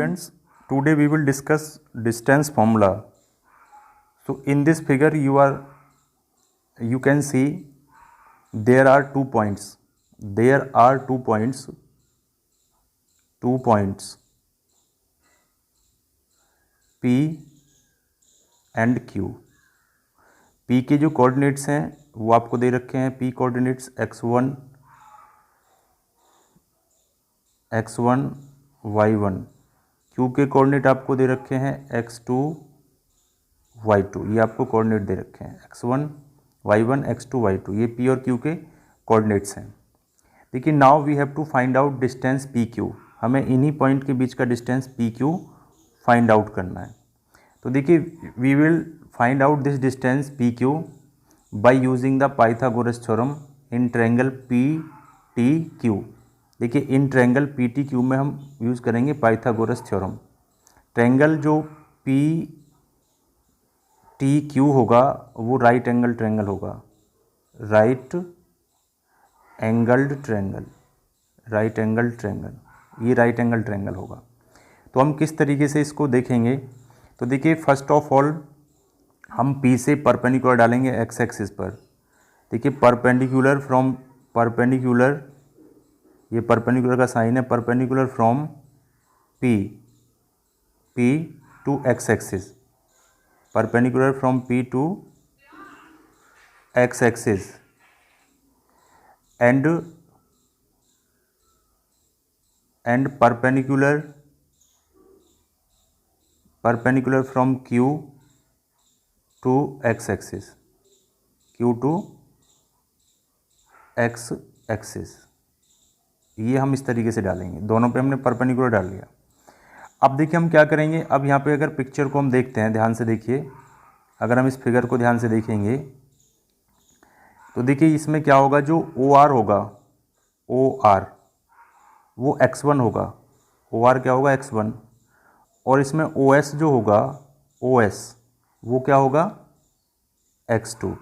students, today we will discuss distance formula. So in this figure you can see there are 2 points. There are 2 points P and Q. P के जो coordinates हैं वो आपको दे रखे हैं. P coordinates x1 y1. Q के coordinate आपको दे रखे हैं x2 y2. ये आपको कोऑर्डिनेट दे रखे हैं x1 y1 x2 y2. ये P और Q के कोऑर्डिनेट्स हैं. देखिए now we have to find out distance PQ. हमें इन्हीं पॉइंट के बीच का डिस्टेंस PQ फाइंड आउट करना है. तो देखिए we will find out this distance PQ by using the Pythagoras theorem in triangle PTQ. देखिए इन ट्रायंगल PTQ में हम यूज़ करेंगे पाइथागोरस थ्योरम. ट्रायंगल जो PTQ होगा वो राइट एंगल ट्रायंगल होगा. Right angled triangle. ये राइट एंगल ट्रायंगल होगा. तो हम किस तरीके से इसको देखेंगे. तो देखिए फर्स्ट ऑफ ऑल हम P से परपेंडिकुलर डालेंगे x एक्सिस पर. देखिए परपेंडिकुलर फ्रॉम परपेंडिकुलर, ये परपेंडिकुलर का साइन है. Perpendicular from P to x axis. Perpendicular from P to x axis and perpendicular from Q to x axis. ये हम इस तरीके से डालेंगे. दोनों पे हमने परपेंडिकुलर डाल लिया. अब देखिए हम क्या करेंगे. अब यहाँ पे अगर पिक्चर को हम देखते हैं, ध्यान से देखिए. अगर हम इस फिगर को ध्यान से देखेंगे तो देखिए इसमें क्या होगा. जो OR होगा, OR वो x1 होगा. OR क्या होगा x1. और इसमें OS जो होगा, OS वो क्या होगा x2.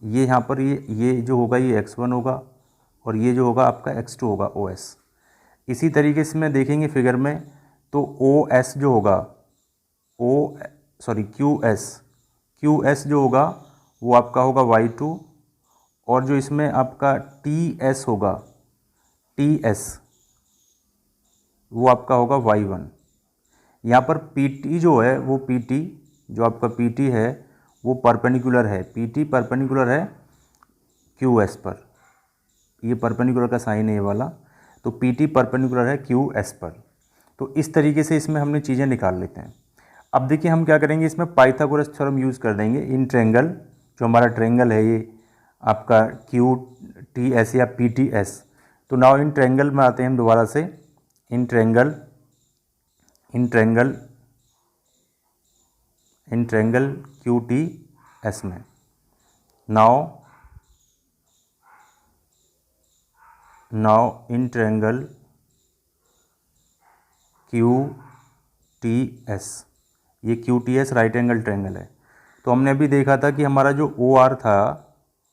ये यहाँ पर ये जो होगा ये x1 होगा और ये जो होगा आपका x2 होगा OS. इसी तरीके से मैं देखेंगे फिगर में तो OS जो होगा QS जो होगा वो आपका होगा y2. और जो इसमें आपका TS होगा, TS वो आपका होगा y1. यहाँ पर PT जो है वो जो आपका PT है वो परपेंडिकुलर है. PT परपेंडिकुलर है QS पर. ये परपेंडिकुलर का साइन है ये वाला. तो PT परपेंडिकुलर है QS पर. तो इस तरीके से इसमें हमने चीज़ें निकाल लेते हैं. अब देखिए हम क्या करेंगे. इसमें पाइथागोरस थ्योरम यूज़ कर देंगे इन ट्रायंगल. जो हमारा ट्रायंगल है ये आपका QTS या PTS. तो नाउ इन ट्रायंगल में आते हैं हम दोबारा से. इन ट्रायंगल QTS में. नाउ इन ट्रायंगल QTS, ये QTS राइट एंगल ट्रायंगल है. तो हमने अभी देखा था कि हमारा जो OR था,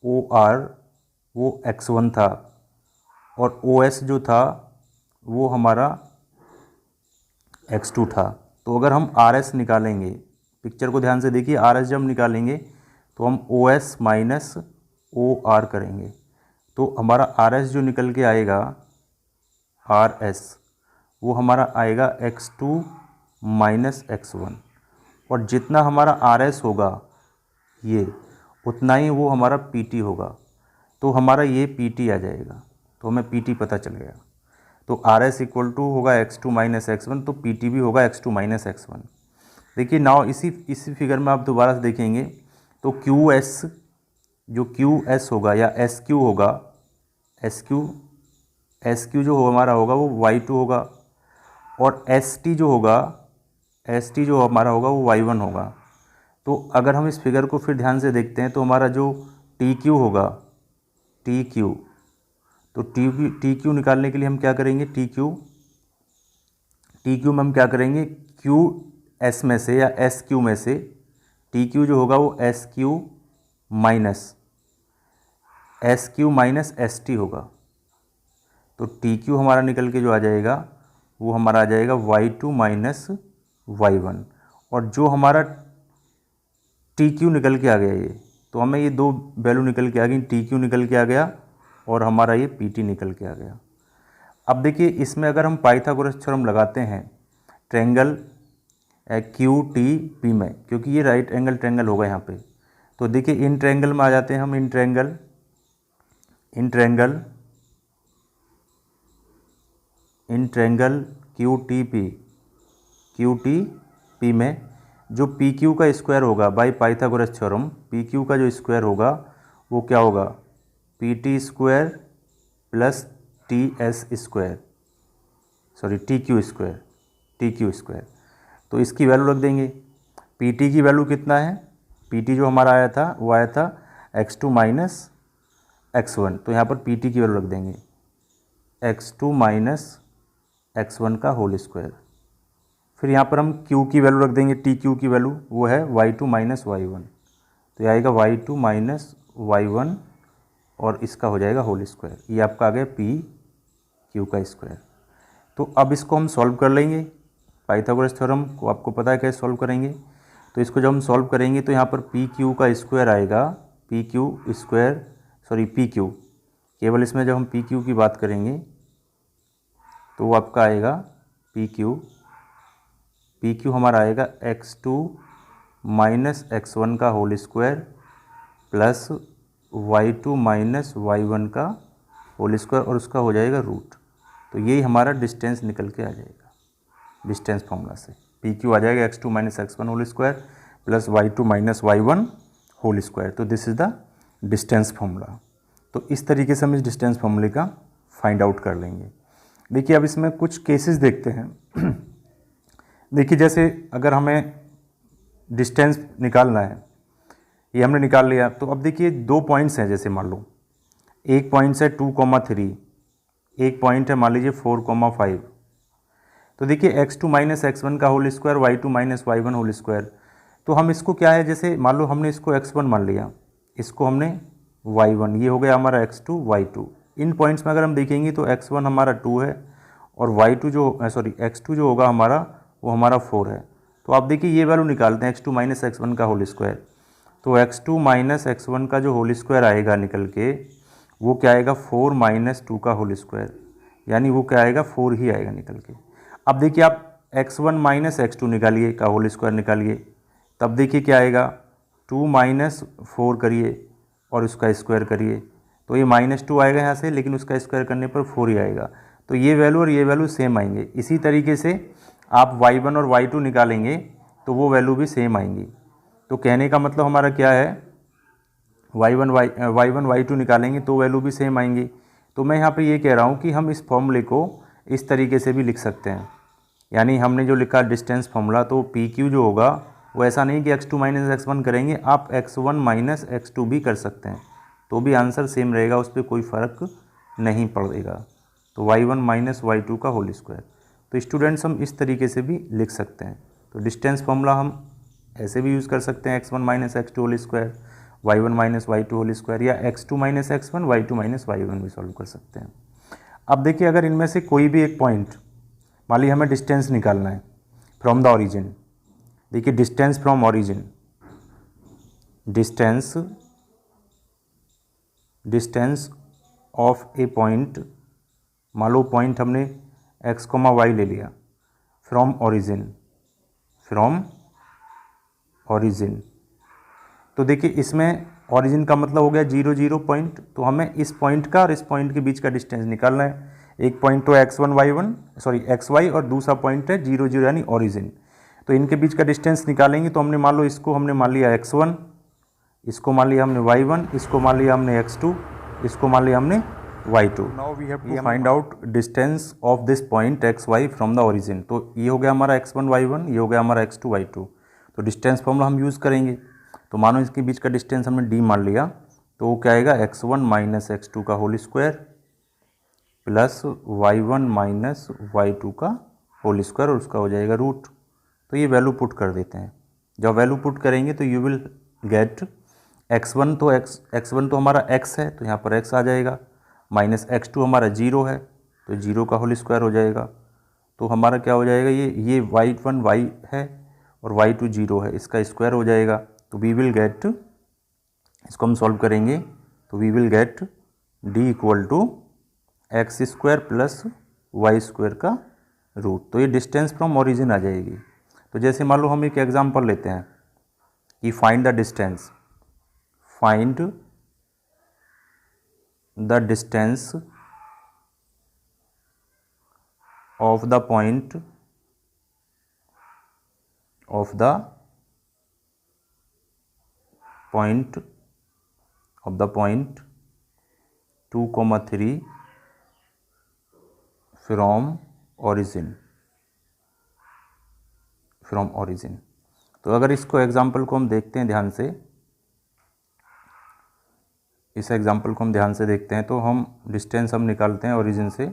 OR वो x1 था और OS जो था वो हमारा x2 था. तो अगर हम RS निकालेंगे, पिक्चर को ध्यान से देखिए, RS जब निकालेंगे तो हम OS माइनस OR करेंगे. तो हमारा RS जो निकल के आएगा, RS वो हमारा आएगा x2 माइनस x1. और जितना हमारा RS होगा ये उतना ही वो हमारा PT होगा. तो हमारा ये PT आ जाएगा. तो हमें PT पता चल गया. तो RS इक्वल टू होगा x2 माइनस x1. तो PT भी होगा x2 माइनस x1. देखिए नाउ इसी फिगर में आप दोबारा से देखेंगे तो QS होगा या SQ होगा, SQ जो हमारा होगा वो y2 होगा. और ST जो हमारा होगा वो y1 होगा. तो अगर हम इस फिगर को फिर ध्यान से देखते हैं तो हमारा जो TQ होगा, तो TQ निकालने के लिए हम क्या करेंगे. TQ में हम क्या करेंगे, QS में से या SQ में से TQ जो होगा वो SQ माइनस ST होगा. तो TQ हमारा निकल के जो आ जाएगा वो हमारा आ जाएगा y2 माइनस y1, और जो हमारा टी क्यू निकल के आ गया ये, तो हमें ये दो वैल्यू निकल के आ गई, टी क्यू निकल के आ गया और हमारा ये पी टी निकल के आ गया। अब देखिए इसमें अगर हम पाइथागोरस थ्योरम लगाते हैं ट्रायंगल क्यू टी पी में, क्योंकि ये राइट एंगल ट्रायंगल होगा यहाँ पे, तो देखिए इन ट्रायंगल में आ जाते हैं हम, in triangle Q T P में जो पी क्यू का स्क्वायर होगा by Pythagoras theorem, P Q का जो स्क्वायर होगा वो क्या होगा, P T square plus T S square, sorry T Q square. तो इसकी वैल्यू रख देंगे। पी टी की वैल्यू कितना है, पी टी जो हमारा आया था वो आया था x2 माइनस x1, तो यहाँ पर पी टी की वैल्यू रख देंगे x2 माइनस x1 का होल स्क्वायर। फिर यहाँ पर हम q की वैल्यू रख देंगे, टी क्यू की वैल्यू वो है y2 माइनस y1, तो ये आएगा y2 माइनस y1 और इसका हो जाएगा होल स्क्वायर। ये आपका आ गया पी क्यू का स्क्वायर। तो अब इसको हम सॉल्व कर लेंगे, पाइथागोरस थ्योरम को आपको पता है कैसे सॉल्व करेंगे। तो इसको जब हम सॉल्व करेंगे तो यहाँ पर पी क्यू का स्क्वायर आएगा, पी क्यू, केवल इसमें जब हम पी क्यू की बात करेंगे तो वो आपका आएगा पी क्यू हमारा आएगा x2 माइनस x1 का whole square plus y2 minus y1 का होल स्क्वायर और उसका हो जाएगा रूट। तो यही हमारा डिस्टेंस निकल के आ जाएगा डिस्टेंस फॉर्मूला से। पी क्यू आ जाएगा x2 minus x1 whole square plus y2 minus y1 whole square. तो this is the distance formula. तो इस तरीके से हम इस डिस्टेंस फॉर्मूले का फाइंड आउट कर लेंगे। देखिए अब इसमें कुछ केसेस देखते हैं। देखिए जैसे अगर हमें डिस्टेंस निकालना है, ये हमने निकाल लिया, तो अब देखिए दो पॉइंट्स हैं, जैसे मान लो एक पॉइंट है 2,3, एक पॉइंट है मान लीजिए 4,5। तो देखिए x2 माइनस x1 का whole square y2 minus y1 whole square. तो हम इसको क्या है, जैसे मान लो हमने इसको x1 मान लिया, इसको हमने y1, ये हो गया हमारा x2 y2। इन पॉइंट्स में अगर हम देखेंगे तो x1 हमारा 2 है और x2 जो होगा हमारा वो हमारा 4 है। तो आप देखिए ये वैल्यू निकालते हैं x2 माइनस x1 का होल स्क्वायर। तो x2 माइनस x1 का जो होल स्क्वायर आएगा निकल के, वो क्या आएगा 4 माइनस 2 का होल स्क्वायर, यानी वो क्या आएगा 4 ही आएगा निकल के। अब देखिए आप x1 माइनस x2 निकालिए का होल स्क्वायर निकालिए, तब देखिए क्या आएगा 2 माइनस 4 करिए और उसका स्क्वायर करिए, तो ये -2 आएगा यहाँ से, लेकिन उसका स्क्वायर करने पर 4 ही आएगा। तो ये वैल्यू और ये वैल्यू सेम आएंगे। इसी तरीके से आप y1 और y2 निकालेंगे तो वो वैल्यू भी सेम आएंगी। तो कहने का मतलब हमारा क्या है, y1 y2 निकालेंगे तो वैल्यू भी सेम आएंगी। तो मैं यहाँ पे ये कह रहा हूँ कि हम इस फॉर्मूले को इस तरीके से भी लिख सकते हैं, यानी हमने जो लिखा डिस्टेंस फॉर्मूला, तो पी क्यू जो होगा वो ऐसा नहीं कि x2 माइनस x1 करेंगे, आप x1 माइनस x2 भी कर सकते हैं, तो भी आंसर सेम रहेगा, उस पर कोई फ़र्क नहीं पड़ेगा। तो y1 माइनस y2 का होल स्क्वायर। तो स्टूडेंट्स हम इस तरीके से भी लिख सकते हैं। तो डिस्टेंस फॉर्मूला हम ऐसे भी यूज़ कर सकते हैं, x1 minus x2 whole square, y1 minus y2 whole square, या x2 minus x1 y2 minus y1 भी सॉल्व कर सकते हैं। अब देखिए अगर इनमें से कोई भी एक पॉइंट, मान लीजिए हमें डिस्टेंस निकालना है फ्रॉम द ओरिजिन। देखिए distance from origin, distance of A point, मान लो पॉइंट हमने x, y ले लिया, फ्रॉम ओरिजिन। तो देखिए इसमें ओरिजिन का मतलब हो गया 0, 0 पॉइंट, तो हमें इस पॉइंट का और इस पॉइंट के बीच का डिस्टेंस निकालना है। एक पॉइंट तो xy और दूसरा पॉइंट है 0, 0 यानी ओरिजिन। तो इनके बीच का डिस्टेंस निकालेंगे तो हमने मान लो इसको हमने मान लिया x1, इसको मान लिया हमने y1, इसको मान लिया हमने x2, इसको मान लिया हमने y2। Now we have to find out distance of this point xy from the origin. तो ये हो गया हमारा x1 y1, ये हो गया हमारा x2 y2। तो डिस्टेंस फॉर्मूला हम यूज़ करेंगे। तो मानो इसके बीच का डिस्टेंस हमने d मान लिया, तो वो क्या आएगा x1 माइनस x2 का whole square plus y1 minus y2 का होल स्क्वायर और उसका हो जाएगा रूट। तो ये वैल्यू पुट कर देते हैं। जब वैल्यू पुट करेंगे तो यू विल गेट x1 तो हमारा x है, तो यहाँ पर x आ जाएगा, माइनस x2 हमारा 0 है, तो 0 का होल स्क्वायर हो जाएगा। तो हमारा क्या हो जाएगा, ये y1 y है और y2 0 है, इसका स्क्वायर हो जाएगा। तो वी विल गेट, इसको हम सॉल्व करेंगे तो we will get d equal to x square plus y square का रूट। तो ये डिस्टेंस फ्रॉम ओरिजिन आ जाएगी। तो जैसे मान लो हम एक एग्जांपल लेते हैं कि find the distance, find the distance of the point of the point 2,3 from origin। तो अगर इसको एग्जाम्पल को हम देखते हैं ध्यान से, इस एग्जाम्पल को हम ध्यान से देखते हैं तो हम डिस्टेंस हम निकालते हैं ओरिजिन से।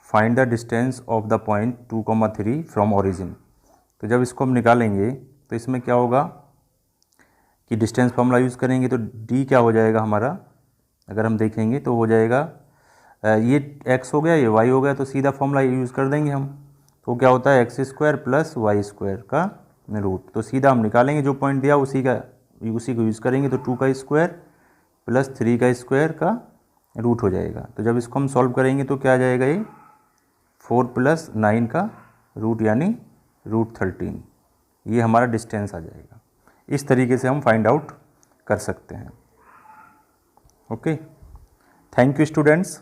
Find the distance of the point 2,3 from origin. तो जब इसको हम निकालेंगे तो इसमें क्या होगा कि डिस्टेंस फॉर्मूला यूज़ करेंगे तो d क्या हो जाएगा हमारा, अगर हम देखेंगे तो हो जाएगा ये x हो गया, ये y हो गया, तो सीधा फॉर्मूला यूज़ कर देंगे हम। तो क्या होता है x square plus y square का रूट। तो सीधा हम निकालेंगे जो पॉइंट दिया उसी को यूज़ करेंगे। तो 2 का स्क्वायर प्लस 3 का स्क्वायर का रूट हो जाएगा। तो जब इसको हम सॉल्व करेंगे तो क्या आ जाएगा, ये 4 + 9 का रूट यानी √13, ये हमारा डिस्टेंस आ जाएगा। इस तरीके से हम फाइंड आउट कर सकते हैं। Okay, thank you students.